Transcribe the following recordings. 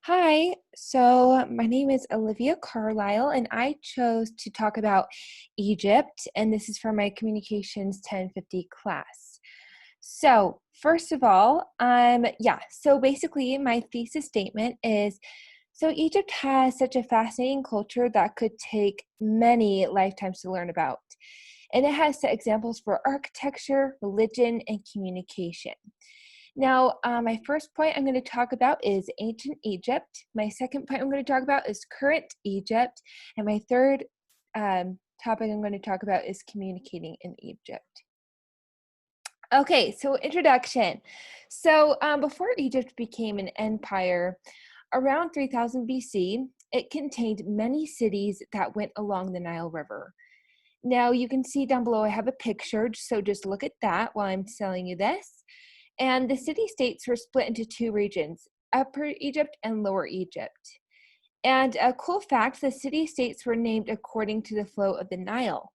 Hi, so my name is Olivia Carlisle, and I chose to talk about Egypt, and this is for my Communications 1050 class. So, first of all, so basically, my thesis statement is Egypt has such a fascinating culture that could take many lifetimes to learn about, and it has set examples for architecture, religion, and communication. Now, my first point I'm going to talk about is ancient Egypt. My second point I'm going to talk about is current Egypt. And my third topic I'm going to talk about is communicating in Egypt. Okay, so introduction. Before Egypt became an empire, around 3000 BC, it contained many cities that went along the Nile River. Now, you can see down below I have a picture, so just look at that while I'm telling you this. And the city-states were split into two regions, Upper Egypt and Lower Egypt. And a cool fact, the city-states were named according to the flow of the Nile.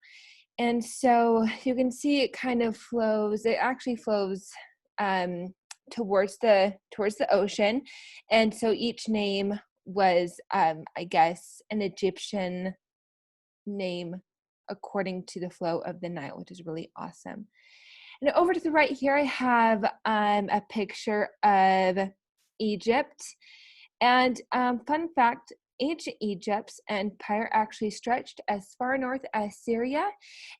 And so you can see it kind of flows, it actually flows towards the ocean. And so each name was, I guess, an Egyptian name according to the flow of the Nile, which is really awesome. And over to the right here, I have a picture of Egypt. And fun fact, ancient Egypt's empire actually stretched as far north as Syria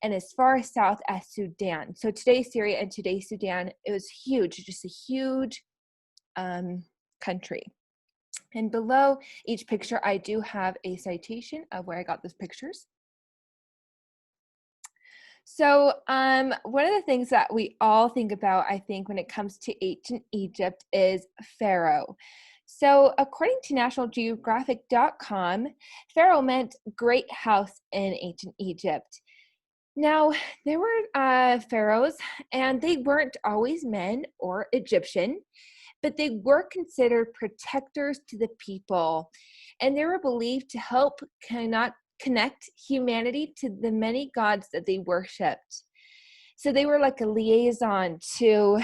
and as far south as Sudan. So today's Syria and today's Sudan, it was huge, just a huge country. And below each picture, I do have a citation of where I got those pictures. So one of the things that we all think about, I think, when it comes to ancient Egypt is Pharaoh. So according to nationalgeographic.com, Pharaoh meant great house in ancient Egypt. Now, there were pharaohs, and they weren't always men or Egyptian, but they were considered protectors to the people, and they were believed to help connect humanity to the many gods that they worshipped. So they were like a liaison to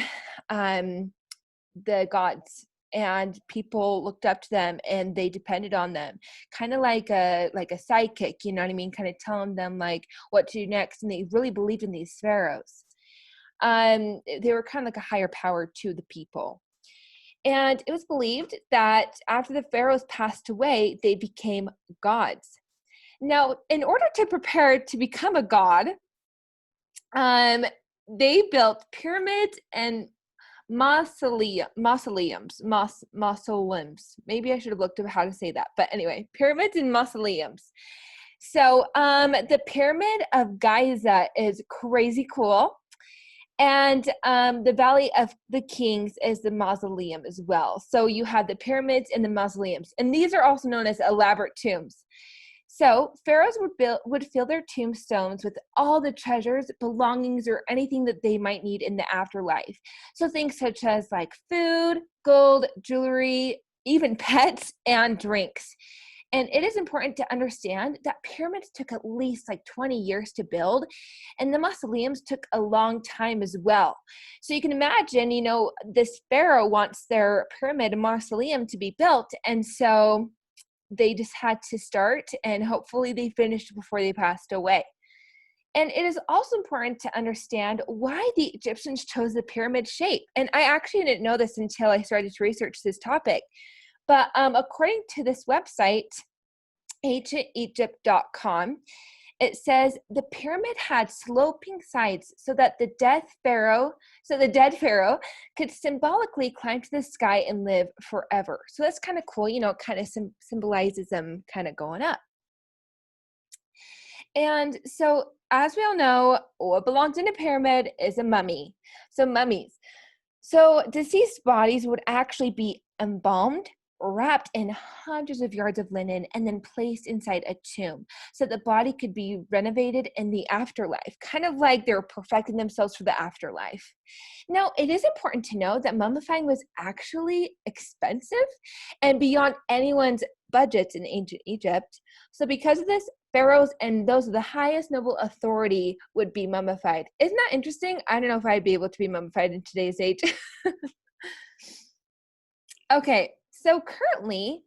the gods, and people looked up to them and they depended on them, kind of like a sidekick, you know what I mean, kind of telling them like what to do next. And they really believed in these pharaohs. They were kind of like a higher power to the people. And it was believed that after the pharaohs passed away, they became gods. Now, in order to prepare to become a god, they built pyramids and mausoleums. Maybe I should have looked up how to say that. But anyway, pyramids and mausoleums. So the Pyramid of Giza is crazy cool. And the Valley of the Kings is the mausoleum as well. So you have the pyramids and the mausoleums. And these are also known as elaborate tombs. So pharaohs would fill their tombstones with all the treasures, belongings, or anything that they might need in the afterlife. So things such as like food, gold, jewelry, even pets and drinks. And it is important to understand that pyramids took at least like 20 years to build, and the mausoleums took a long time as well. So you can imagine, this pharaoh wants their pyramid and mausoleum to be built, and so they just had to start, and hopefully they finished before they passed away. And it is also important to understand why the Egyptians chose the pyramid shape. And I actually didn't know this until I started to research this topic. But according to this website, ancientegypt.com, it says the pyramid had sloping sides so that the dead pharaoh could symbolically climb to the sky and live forever. So that's kind of cool, it kind of symbolizes them kind of going up. And so, as we all know, what belongs in a pyramid is a mummy. So mummies. So deceased bodies would actually be embalmed, wrapped in hundreds of yards of linen, and then placed inside a tomb so the body could be renovated in the afterlife, kind of like they were perfecting themselves for the afterlife. Now, it is important to know that mummifying was actually expensive and beyond anyone's budgets in ancient Egypt. So because of this, pharaohs and those of the highest noble authority would be mummified. Isn't that interesting? I don't know if I'd be able to be mummified in today's age. Okay, so currently,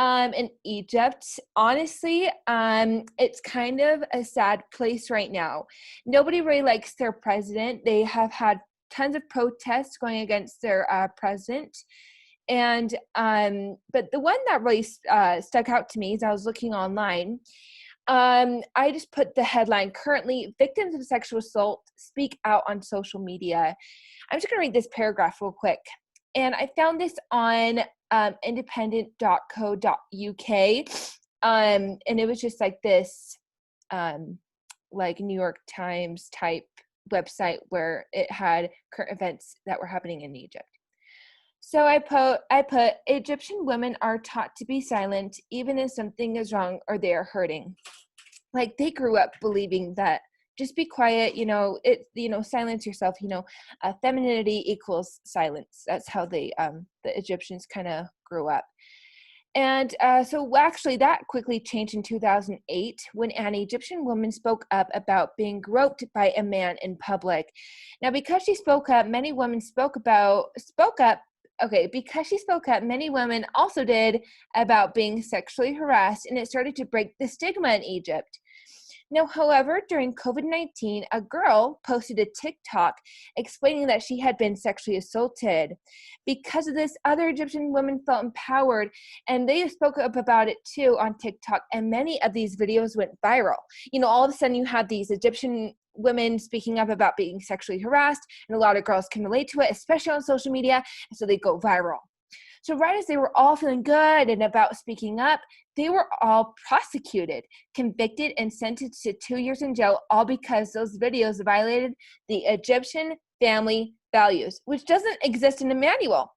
In Egypt, honestly, it's kind of a sad place right now. Nobody really likes their president. They have had tons of protests going against their president. And but the one that really stuck out to me as I was looking online, I just put the headline: currently, victims of sexual assault speak out on social media. I'm just going to read this paragraph real quick. And I found this on independent.co.uk. And it was just like this, like New York Times type website where it had current events that were happening in Egypt. So I put Egyptian women are taught to be silent even if something is wrong or they are hurting. Like they grew up believing that just be quiet, silence yourself, femininity equals silence. That's how the Egyptians kind of grew up. And so actually that quickly changed in 2008 when an Egyptian woman spoke up about being groped by a man in public. Now, because she spoke up, many women spoke up. Okay, because she spoke up, many women also did about being sexually harassed, and it started to break the stigma in Egypt. Now, however, during COVID-19, a girl posted a TikTok explaining that she had been sexually assaulted. Because of this, other Egyptian women felt empowered, and they spoke up about it too on TikTok, and many of these videos went viral. All of a sudden you have these Egyptian women speaking up about being sexually harassed, and a lot of girls can relate to it, especially on social media, and so they go viral. So right as they were all feeling good and about speaking up, they were all prosecuted, convicted, and sentenced to 2 years in jail, all because those videos violated the Egyptian family values, which doesn't exist in the manual.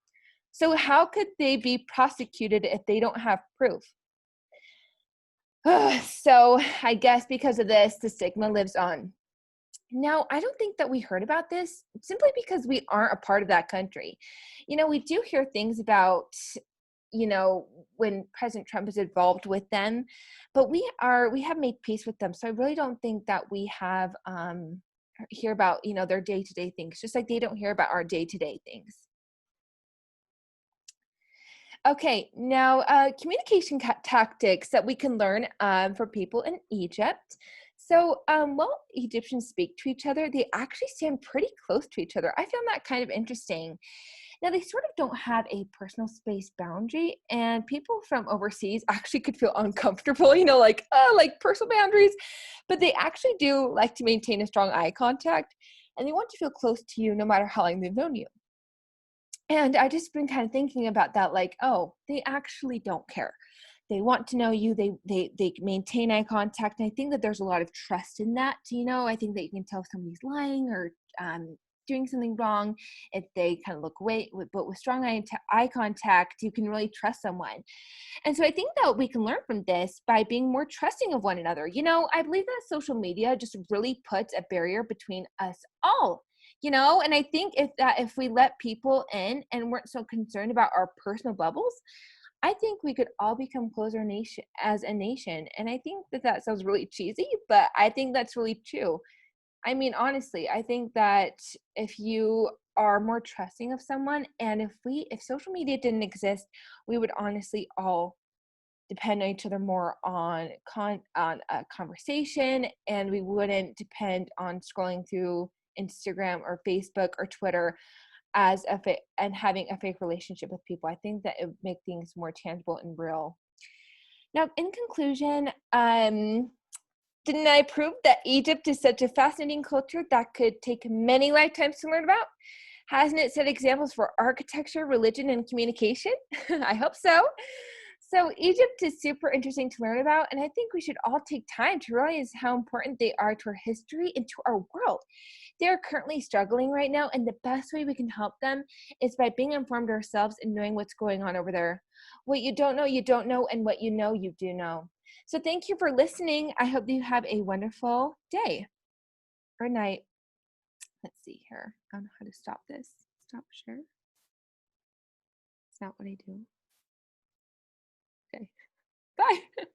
So how could they be prosecuted if they don't have proof? So I guess because of this, the stigma lives on. Now, I don't think that we heard about this simply because we aren't a part of that country. We do hear things about, when President Trump is involved with them, but we have made peace with them. So I really don't think that we have hear about, their day-to-day things, just like they don't hear about our day-to-day things. Okay, now communication tactics that we can learn for people in Egypt. So while Egyptians speak to each other, they actually stand pretty close to each other. I found that kind of interesting. Now, they sort of don't have a personal space boundary, and people from overseas actually could feel uncomfortable, like personal boundaries, but they actually do like to maintain a strong eye contact, and they want to feel close to you no matter how long they've known you. And I just been kind of thinking about that, like, oh, they actually don't care. They want to know you. They maintain eye contact. And I think that there's a lot of trust in that. I think that you can tell if somebody's lying or doing something wrong if they kind of look away. But with strong eye contact, you can really trust someone. And so I think that we can learn from this by being more trusting of one another. I believe that social media just really puts a barrier between us all. And I think if we let people in and weren't so concerned about our personal bubbles, I think we could all become closer as a nation. And I think that sounds really cheesy, but I think that's really true. I mean, honestly, I think that if you are more trusting of someone, and if social media didn't exist, we would honestly all depend on each other more on a conversation, and we wouldn't depend on scrolling through Instagram or Facebook or Twitter and having a fake relationship with people. I think that it would make things more tangible and real. Now, in conclusion, didn't I prove that Egypt is such a fascinating culture that could take many lifetimes to learn about? Hasn't it set examples for architecture, religion, and communication? I hope so. So Egypt is super interesting to learn about, and I think we should all take time to realize how important they are to our history and to our world. They are currently struggling right now, and the best way we can help them is by being informed ourselves and knowing what's going on over there. What you don't know, and what you do know. So thank you for listening. I hope you have a wonderful day or night. Let's see here. I don't know how to stop this. Stop share. It's not what I do. Okay. Bye.